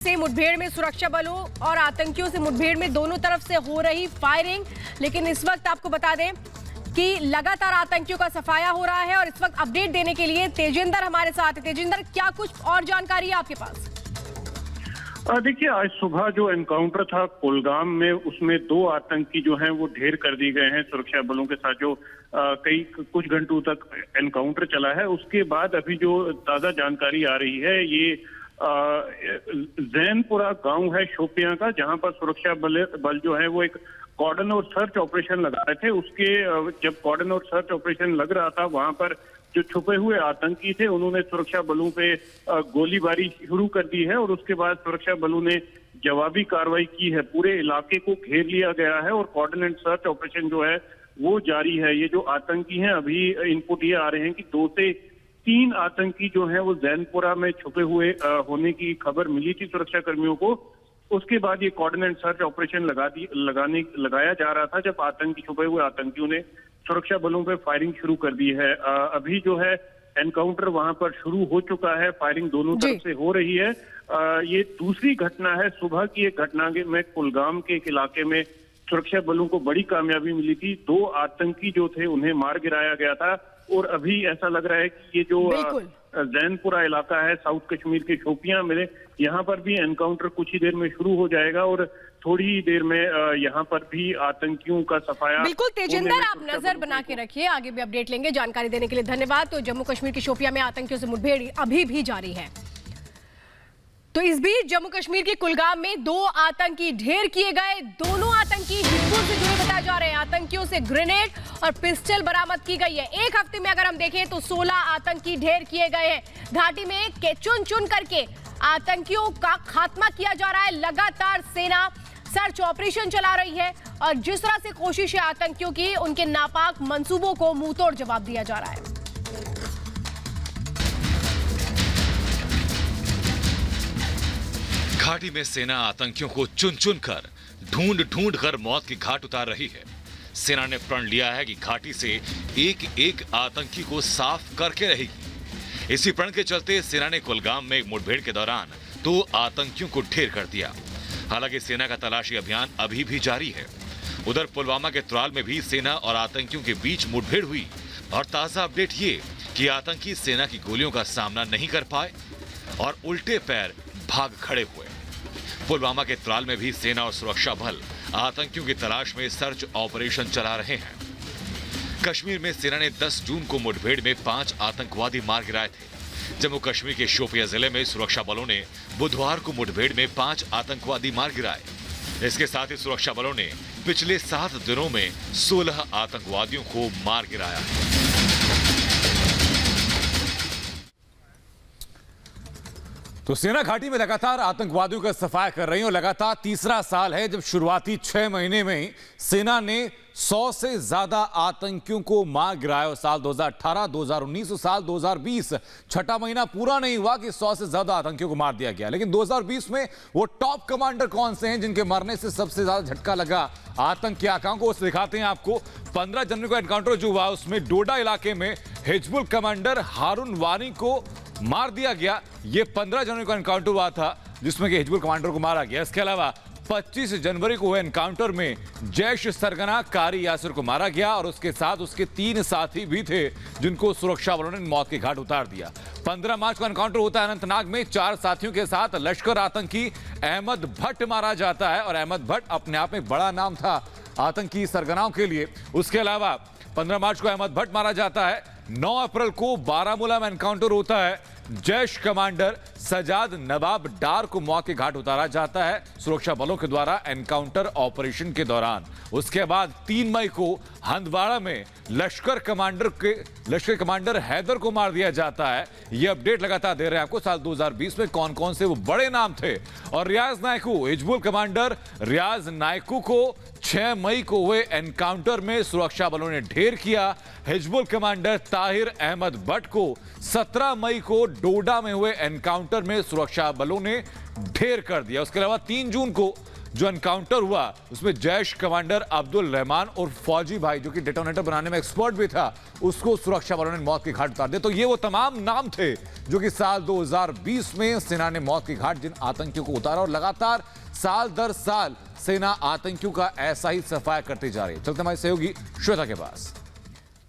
से मुठभेड़ में सुरक्षा बलों और आतंकियों से मुठभेड़ में दोनों तरफ से हो रही फायरिंग। लेकिन इस वक्त आपको बता दें कि लगातार आतंकियों का सफाया हो रहा है और इस वक्त अपडेट देने के लिए तेजिंदर हमारे साथ है। तेजिंदर, क्या कुछ और जानकारी है आपके पास? देखिए, आज सुबह जो एनकाउंटर था कुलगाम में, उसमें 2 आतंकी जो हैं वो ढेर कर दिए गए हैं सुरक्षा बलों के साथ। जो कुछ घंटों तक एनकाउंटर चला है, उसके बाद अभी जो ताजा जानकारी आ रही है, ये जैनपुरा गांव है शोपियां का, जहां पर सुरक्षा बल जो है वो एक कॉर्डन और सर्च ऑपरेशन लगा रहे थे। उसके जब कॉर्डन और सर्च ऑपरेशन लग रहा था, वहां पर जो छुपे हुए आतंकी थे उन्होंने सुरक्षा बलों पे गोलीबारी शुरू कर दी है और उसके बाद सुरक्षा बलों ने जवाबी कार्रवाई की है। पूरे इलाके को घेर लिया गया है और कॉर्डन एंड सर्च ऑपरेशन जो है वो जारी है। ये जो आतंकी हैं, अभी इनपुट ये आ रहे हैं कि 2 से 3 आतंकी जो हैं वो जैनपुरा में छुपे हुए होने की खबर मिली थी सुरक्षा कर्मियों को। उसके बाद ये कॉर्डन एंड सर्च ऑपरेशन लगाया जा रहा था, जब छुपे हुए आतंकियों ने सुरक्षा बलों पे फायरिंग शुरू कर दी है। अभी जो है एनकाउंटर वहां पर शुरू हो चुका है, फायरिंग दोनों तरफ से हो रही है। ये दूसरी घटना है। सुबह की एक घटना में कुलगाम के एक इलाके में सुरक्षा बलों को बड़ी कामयाबी मिली थी। 2 आतंकी जो थे उन्हें मार गिराया गया था और अभी ऐसा लग रहा है कि ये जो जैनपुरा इलाका है साउथ कश्मीर के शोपियां में, यहाँ पर भी एनकाउंटर कुछ ही देर में शुरू हो जाएगा और थोड़ी ही देर में यहाँ पर भी आतंकियों का सफाया। बिल्कुल तेजिंदर, आप नजर बना के रखिए, आगे भी अपडेट लेंगे। जानकारी देने के लिए धन्यवाद। तो जम्मू कश्मीर की शोपियां में आतंकियों से मुठभेड़ अभी भी जारी है। तो इस बीच जम्मू कश्मीर के कुलगाम में 2 आतंकी ढेर किए गए। दोनों आतंकी हिजबुल से जुड़े बताए जा रहे हैं। आतंकियों से ग्रेनेड और पिस्टल बरामद की गई है। एक हफ्ते में अगर हम देखें तो 16 आतंकी ढेर किए गए हैं। घाटी में चुन चुन करके आतंकियों का खात्मा किया जा रहा है। लगातार सेना सर्च ऑपरेशन चला रही है और जिस तरह से कोशिश है आतंकियों की, उनके नापाक मंसूबों को मुंहतोड़ जवाब दिया जा रहा है। घाटी में सेना आतंकियों को चुन चुन कर ढूंढ ढूंढ कर मौत की घाट उतार रही है। सेना ने प्रण लिया है कि घाटी से एक एक आतंकी को साफ करके रहेगी। इसी प्रण के चलते सेना ने कुलगाम में एक मुठभेड़ के दौरान 2 आतंकियों को ढेर कर दिया। हालांकि सेना का तलाशी अभियान अभी भी जारी है। उधर पुलवामा के त्राल में भी सेना और आतंकियों के बीच मुठभेड़ हुई और ताजा अपडेट ये कि आतंकी सेना की गोलियों का सामना नहीं कर पाए और उल्टे पैर भाग खड़े हुए। पुलवामा के त्राल में भी सेना और सुरक्षा बल आतंकियों की तलाश में सर्च ऑपरेशन चला रहे हैं। कश्मीर में सेना ने 10 जून को मुठभेड़ में 5 आतंकवादी मार गिराए थे। जम्मू कश्मीर के शोपियां जिले में सुरक्षा बलों ने बुधवार को मुठभेड़ में 5 आतंकवादी मार गिराए। इसके साथ ही सुरक्षा बलों ने पिछले 7 दिनों में 16 आतंकवादियों को मार गिराया। तो सेना घाटी में लगातार आतंकवादियों का सफाया कर रही है और लगातार तीसरा साल है जब शुरुआती 6 महीने में ही सेना ने 100 से ज्यादा आतंकियों को मार गिराया। और साल 2018, 2019 और साल 2020 छठा महीना पूरा नहीं हुआ कि 100 से ज्यादा आतंकियों को मार दिया गया। लेकिन 2020 में वो टॉप कमांडर कौन से हैं जिनके मरने से सबसे ज्यादा झटका लगा आतंकी आकाओं को, उसे दिखाते हैं आपको। 15 जनवरी को एनकाउंटर जो हुआ उसमें डोडा इलाके में हिजबुल कमांडर हारून वानी को मार दिया गया। ये 15 जनवरी को एनकाउंटर हुआ था जिसमें कि हिजबुल कमांडर को मारा गया। इसके अलावा 25 जनवरी को हुए एनकाउंटर में जैश सरगना कारी यासिर को मारा गया और उसके साथ उसके 3 साथी भी थे जिनको सुरक्षा बलों ने मौत के घाट उतार दिया। 15 मार्च को एनकाउंटर होता है अनंतनाग में। 4 साथियों के साथ लश्कर आतंकी अहमद भट्ट मारा जाता है और अहमद भट्ट अपने आप में बड़ा नाम था आतंकी सरगनाओं के लिए। उसके अलावा 15 मार्च को अहमद भट्ट मारा जाता है। 9 अप्रैल को बारामूला में एनकाउंटर होता है। जैश कमांडर सजाद नवाब डार को मौत के घाट उतारा जाता है सुरक्षा बलों के द्वारा एनकाउंटर ऑपरेशन के दौरान। उसके बाद 3 मई को हंदवाड़ा में लश्कर कमांडर हैदर को मार दिया जाता है। यह अपडेट लगातार दे रहे हैं आपको साल 2020 में कौन कौन से वो बड़े नाम थे। और रियाज नायकू, हिजबुल कमांडर रियाज नायकू को 6 मई को हुए एनकाउंटर में सुरक्षा बलों ने ढेर किया। हिजबुल कमांडर ताहिर अहमद भट्ट को 17 मई को डोडा में हुए एनकाउंटर में सुरक्षा बलों ने ढेर कर दिया। उसके अलावा 3 जून को जो एनकाउंटर हुआ उसमें जैश कमांडर अब्दुल रहमान और फौजी भाई जो कि डेटोनेटर बनाने में एक्सपर्ट भी था, उसको सुरक्षा बलों ने मौत की घाट उतार दिया। तो ये वो तमाम नाम थे जो कि साल 2020 में सेना ने मौत की घाट जिन आतंकियों को उतारा, और लगातार साल दर साल सेना आतंकियों का ऐसा ही सफाया करती जा रही है। चलते हमारे सहयोगी श्वेता के पास।